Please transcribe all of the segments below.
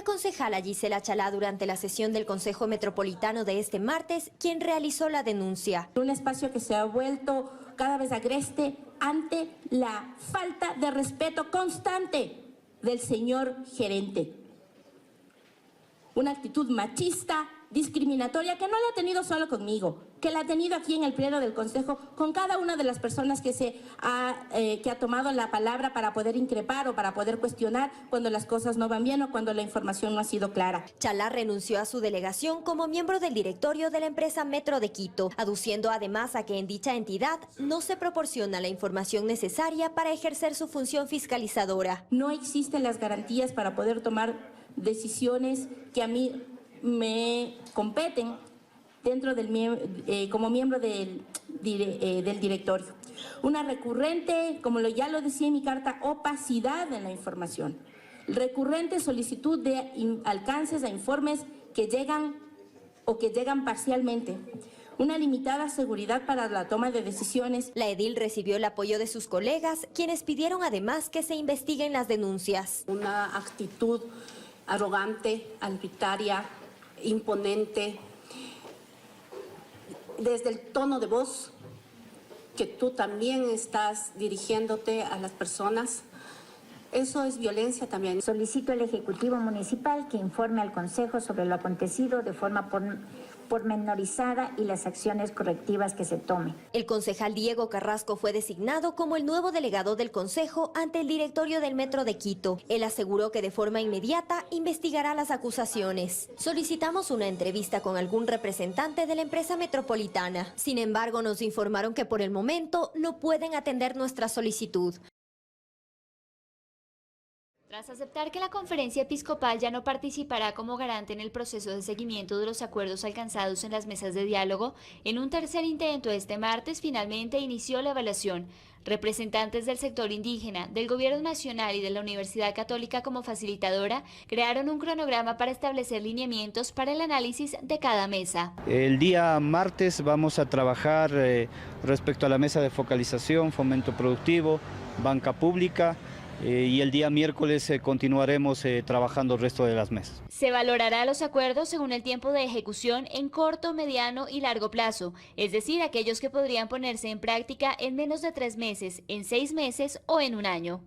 la concejala Gisela Chalá durante la sesión del Consejo Metropolitano de este martes, quien realizó la denuncia. Un espacio que se ha vuelto cada vez agreste ante la falta de respeto constante del señor gerente. Una actitud machista, discriminatoria, que no la ha tenido solo conmigo, que la ha tenido aquí en el pleno del Consejo con cada una de las personas que ha tomado la palabra para poder increpar o para poder cuestionar cuando las cosas no van bien o cuando la información no ha sido clara. Chalá renunció a su delegación como miembro del directorio de la empresa Metro de Quito, aduciendo además a que en dicha entidad no se proporciona la información necesaria para ejercer su función fiscalizadora. No existen las garantías para poder tomar decisiones que a mí me competen dentro como miembro del directorio. Una recurrente, como ya lo decía en mi carta, opacidad en la información. Recurrente solicitud de alcances a informes que llegan o que llegan parcialmente. Una limitada seguridad para la toma de decisiones. La edil recibió el apoyo de sus colegas, quienes pidieron además que se investiguen las denuncias. Una actitud arrogante, arbitraria, imponente, desde el tono de voz que tú también estás dirigiéndote a las personas. Eso es violencia también. Solicito al Ejecutivo Municipal que informe al Consejo sobre lo acontecido de forma pormenorizada y las acciones correctivas que se tomen. El concejal Diego Carrasco fue designado como el nuevo delegado del Consejo ante el directorio del Metro de Quito. Él aseguró que de forma inmediata investigará las acusaciones. Solicitamos una entrevista con algún representante de la empresa metropolitana. Sin embargo, nos informaron que por el momento no pueden atender nuestra solicitud. Tras aceptar que la Conferencia Episcopal ya no participará como garante en el proceso de seguimiento de los acuerdos alcanzados en las mesas de diálogo, en un tercer intento este martes finalmente inició la evaluación. Representantes del sector indígena, del Gobierno Nacional y de la Universidad Católica como facilitadora crearon un cronograma para establecer lineamientos para el análisis de cada mesa. El día martes vamos a trabajar respecto a la mesa de focalización, fomento productivo, banca pública. Y el día miércoles continuaremos trabajando el resto de las mesas. Se valorará los acuerdos según el tiempo de ejecución en corto, mediano y largo plazo, es decir, aquellos que podrían ponerse en práctica en menos de 3 meses, en 6 meses o en un año.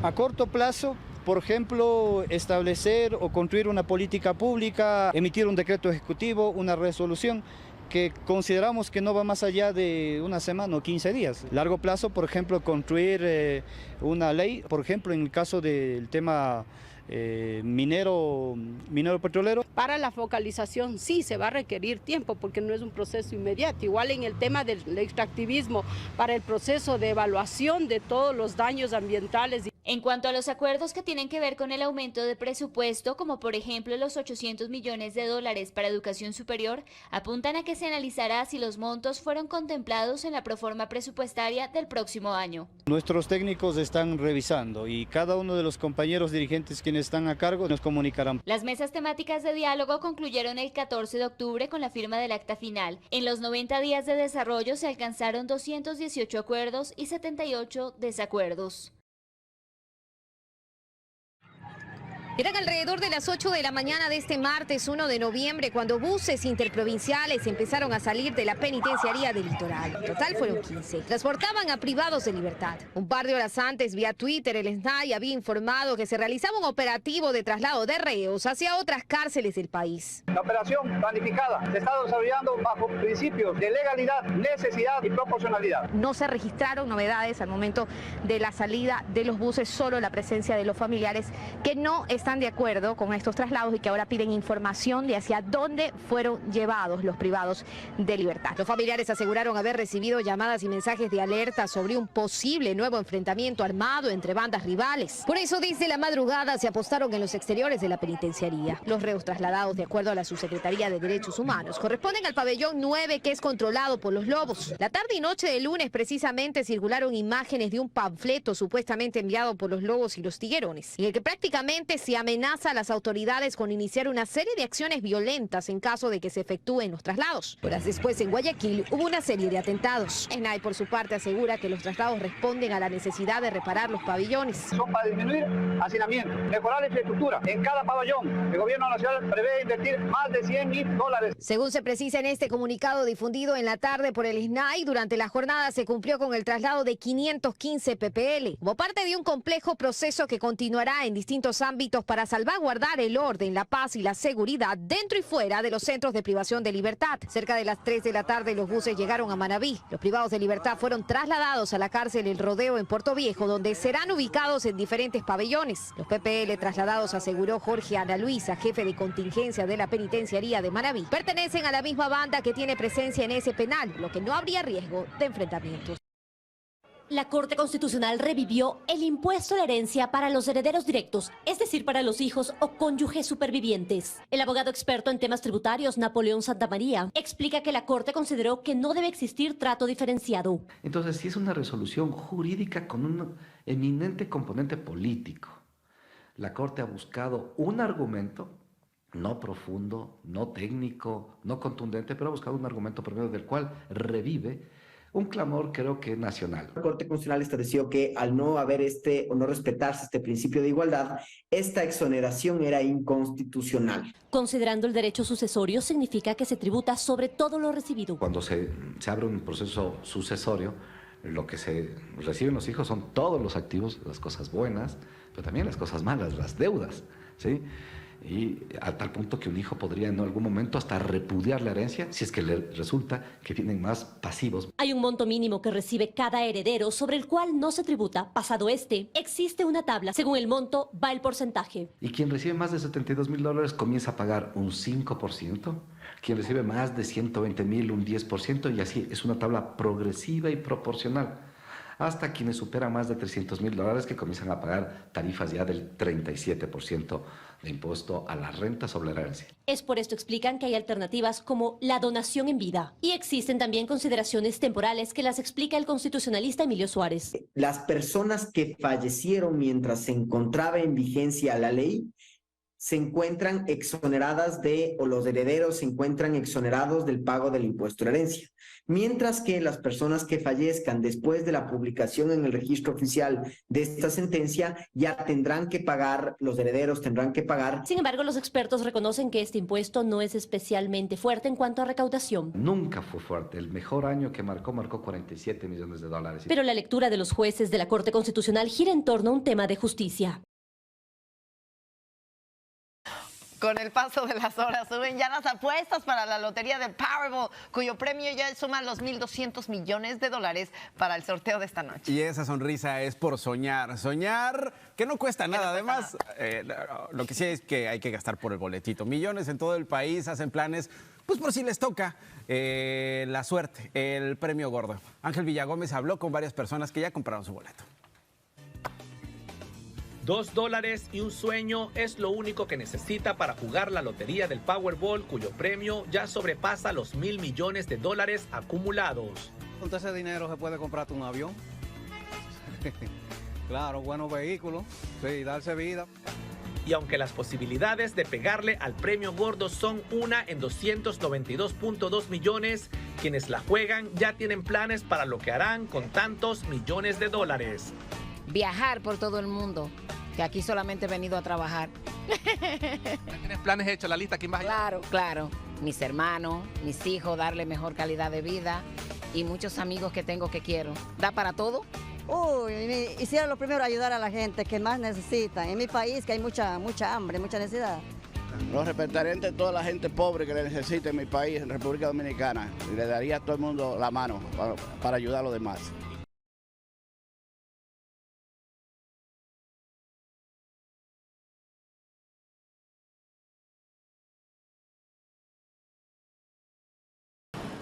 A corto plazo, por ejemplo, establecer o construir una política pública, emitir un decreto ejecutivo, una resolución que consideramos que no va más allá de una semana o 15 días. Largo plazo, por ejemplo, construir una ley, por ejemplo, en el caso del tema minero petrolero. Para la focalización sí se va a requerir tiempo porque no es un proceso inmediato. Igual en el tema del extractivismo, para el proceso de evaluación de todos los daños ambientales. En cuanto a los acuerdos que tienen que ver con el aumento de presupuesto, como por ejemplo los 800 millones de dólares para educación superior, apuntan a que se analizará si los montos fueron contemplados en la proforma presupuestaria del próximo año. Nuestros técnicos están revisando y cada uno de los compañeros dirigentes quienes están a cargo nos comunicarán. Las mesas temáticas de diálogo concluyeron el 14 de octubre con la firma del acta final. En los 90 días de desarrollo se alcanzaron 218 acuerdos y 78 desacuerdos. Eran alrededor de las 8 de la mañana de este martes 1 de noviembre cuando buses interprovinciales empezaron a salir de la penitenciaría del Litoral. En total fueron 15. Transportaban a privados de libertad. Un par de horas antes, vía Twitter, el SNAI había informado que se realizaba un operativo de traslado de reos hacia otras cárceles del país. La operación planificada se está desarrollando bajo principios de legalidad, necesidad y proporcionalidad. No se registraron novedades al momento de la salida de los buses, solo la presencia de los familiares que no están de acuerdo con estos traslados y que ahora piden información de hacia dónde fueron llevados los privados de libertad. Los familiares aseguraron haber recibido llamadas y mensajes de alerta sobre un posible nuevo enfrentamiento armado entre bandas rivales. Por eso desde la madrugada se apostaron en los exteriores de la penitenciaría. Los reos trasladados, de acuerdo a la Subsecretaría de Derechos Humanos, corresponden al pabellón 9, que es controlado por los lobos. La tarde y noche del lunes precisamente circularon imágenes de un panfleto supuestamente enviado por los lobos y los tiguerones, en el que prácticamente se amenaza a las autoridades con iniciar una serie de acciones violentas en caso de que se efectúen los traslados. Horas después, en Guayaquil, hubo una serie de atentados. SNAI, por su parte, asegura que los traslados responden a la necesidad de reparar los pabellones. Son para disminuir hacinamiento, mejorar la infraestructura. En cada pabellón, el gobierno nacional prevé invertir más de $100.000. Según se precisa en este comunicado difundido en la tarde por el SNAI, durante la jornada se cumplió con el traslado de 515 PPL, como parte de un complejo proceso que continuará en distintos ámbitos para salvaguardar el orden, la paz y la seguridad dentro y fuera de los centros de privación de libertad. Cerca de las 3 de la tarde los buses llegaron a Manabí. Los privados de libertad fueron trasladados a la cárcel El Rodeo en Puerto Viejo, donde serán ubicados en diferentes pabellones. Los PPL trasladados, aseguró Jorge Ana Luisa, jefe de contingencia de la penitenciaría de Manabí, pertenecen a la misma banda que tiene presencia en ese penal, lo que no habría riesgo de enfrentamientos. La Corte Constitucional revivió el impuesto a la herencia para los herederos directos, es decir, para los hijos o cónyuges supervivientes. El abogado experto en temas tributarios, Napoleón Santamaría, explica que la Corte consideró que no debe existir trato diferenciado. Entonces, si es una resolución jurídica con un eminente componente político, la Corte ha buscado un argumento, no profundo, no técnico, no contundente, pero ha buscado un argumento por medio del cual revive un clamor, creo que nacional. La Corte Constitucional estableció que al no haber o no respetarse este principio de igualdad, esta exoneración era inconstitucional. Considerando el derecho sucesorio, significa que se tributa sobre todo lo recibido. Cuando se abre un proceso sucesorio, lo que se reciben los hijos son todos los activos, las cosas buenas, pero también las cosas malas, las deudas, ¿sí? Y a tal punto que un hijo podría en algún momento hasta repudiar la herencia si es que le resulta que tienen más pasivos. Hay un monto mínimo que recibe cada heredero sobre el cual no se tributa. Pasado existe una tabla. Según el monto, va el porcentaje. Y quien recibe más de $72.000 comienza a pagar un 5%. Quien recibe más de 120.000, un 10%, y así es una tabla progresiva y proporcional. Hasta quienes superan más de $300.000 que comienzan a pagar tarifas ya del 37% de impuesto a la renta sobre la herencia. Es por esto explican que hay alternativas como la donación en vida. Y existen también consideraciones temporales que las explica el constitucionalista Emilio Suárez. Las personas que fallecieron mientras se encontraba en vigencia la ley se encuentran exoneradas o los herederos se encuentran exonerados del pago del impuesto a la herencia. Mientras que las personas que fallezcan después de la publicación en el registro oficial de esta sentencia ya tendrán que pagar, los herederos tendrán que pagar. Sin embargo, los expertos reconocen que este impuesto no es especialmente fuerte en cuanto a recaudación. Nunca fue fuerte. El mejor año que marcó $47 millones. Pero la lectura de los jueces de la Corte Constitucional gira en torno a un tema de justicia. Con el paso de las horas suben ya las apuestas para la lotería del Powerball, cuyo premio ya suma los $1.200 millones para el sorteo de esta noche. Y esa sonrisa es por soñar. Soñar que no cuesta nada. Además, lo que sí es que hay que gastar por el boletito. Millones en todo el país hacen planes, pues por si les toca la suerte, el premio gordo. Ángel Villagómez habló con varias personas que ya compraron su boleto. $2 y un sueño es lo único que necesita para jugar la lotería del Powerball, cuyo premio ya sobrepasa los $1.000 millones acumulados. Con todo ese dinero se puede comprarte un avión. Claro, buenos vehículos, sí, darse vida. Y aunque las posibilidades de pegarle al premio gordo son 1 en 292.2 millones, quienes la juegan ya tienen planes para lo que harán con tantos millones de dólares. Viajar por todo el mundo, que aquí solamente he venido a trabajar. ¿Tienes planes hechos, la lista? ¿Quién va allá? Claro. Mis hermanos, mis hijos, darle mejor calidad de vida y muchos amigos que tengo que quiero. ¿Da para todo? Hiciera lo primero ayudar a la gente que más necesita. En mi país que hay mucha hambre, mucha necesidad. Lo respetaré entre toda la gente pobre que le necesita en mi país, en República Dominicana. Y le daría a todo el mundo la mano para ayudar a los demás.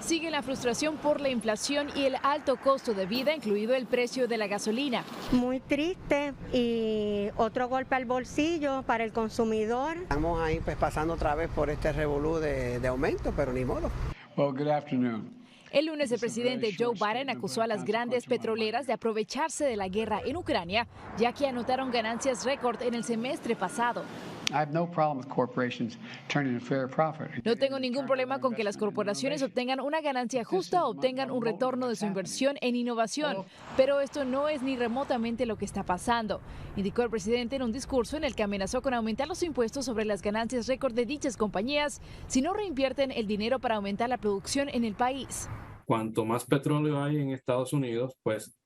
Sigue la frustración por la inflación y el alto costo de vida, incluido el precio de la gasolina. Muy triste y otro golpe al bolsillo para el consumidor. Estamos ahí pasando otra vez por este revolú de aumento, pero ni modo. Well, good afternoon. El lunes el presidente Joe Biden acusó a las grandes petroleras de aprovecharse de la guerra en Ucrania, ya que anotaron ganancias récord en el semestre pasado. No tengo ningún problema con que las corporaciones obtengan una ganancia justa o obtengan un retorno de su inversión en innovación, pero esto no es ni remotamente lo que está pasando, indicó el presidente en un discurso en el que amenazó con aumentar los impuestos sobre las ganancias récord de dichas compañías si no reinvierten el dinero para aumentar la producción en el país. Cuanto más petróleo hay en Estados Unidos, pues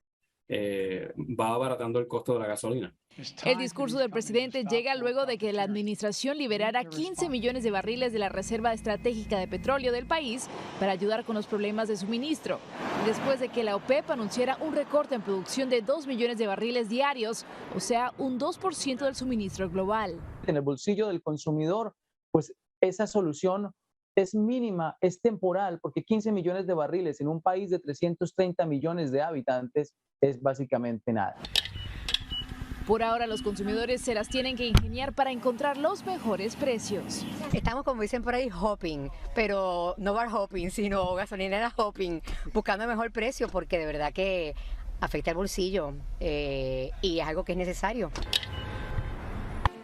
va abaratando el costo de la gasolina. El discurso del presidente llega luego de que la administración liberara 15 millones de barriles de la Reserva Estratégica de Petróleo del país para ayudar con los problemas de suministro, después de que la OPEP anunciara un recorte en producción de 2 millones de barriles diarios, o sea, un 2% del suministro global. En el bolsillo del consumidor, pues esa solución es mínima, es temporal, porque 15 millones de barriles en un país de 330 millones de habitantes es básicamente nada. Por ahora los consumidores se las tienen que ingeniar para encontrar los mejores precios. Estamos, como dicen por ahí, hopping, pero no bar hopping, sino gasolinera hopping, buscando el mejor precio porque de verdad que afecta el bolsillo y es algo que es necesario.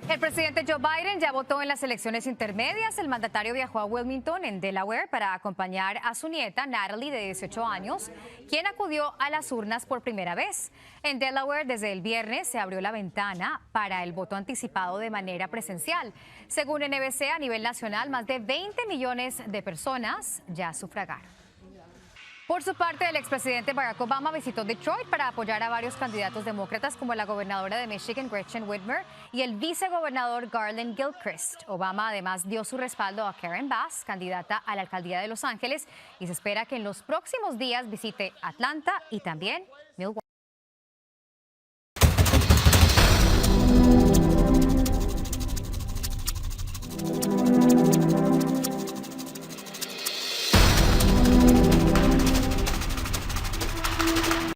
El presidente Joe Biden ya votó en las elecciones intermedias. El mandatario viajó a Wilmington, en Delaware, para acompañar a su nieta, Natalie, de 18 años, quien acudió a las urnas por primera vez. En Delaware, desde el viernes, se abrió la ventana para el voto anticipado de manera presencial. Según NBC, a nivel nacional, más de 20 millones de personas ya sufragaron. Por su parte, el expresidente Barack Obama visitó Detroit para apoyar a varios candidatos demócratas como la gobernadora de Michigan, Gretchen Whitmer, y el vicegobernador Garland Gilchrist. Obama además dio su respaldo a Karen Bass, candidata a la alcaldía de Los Ángeles, y se espera que en los próximos días visite Atlanta y también Milwaukee.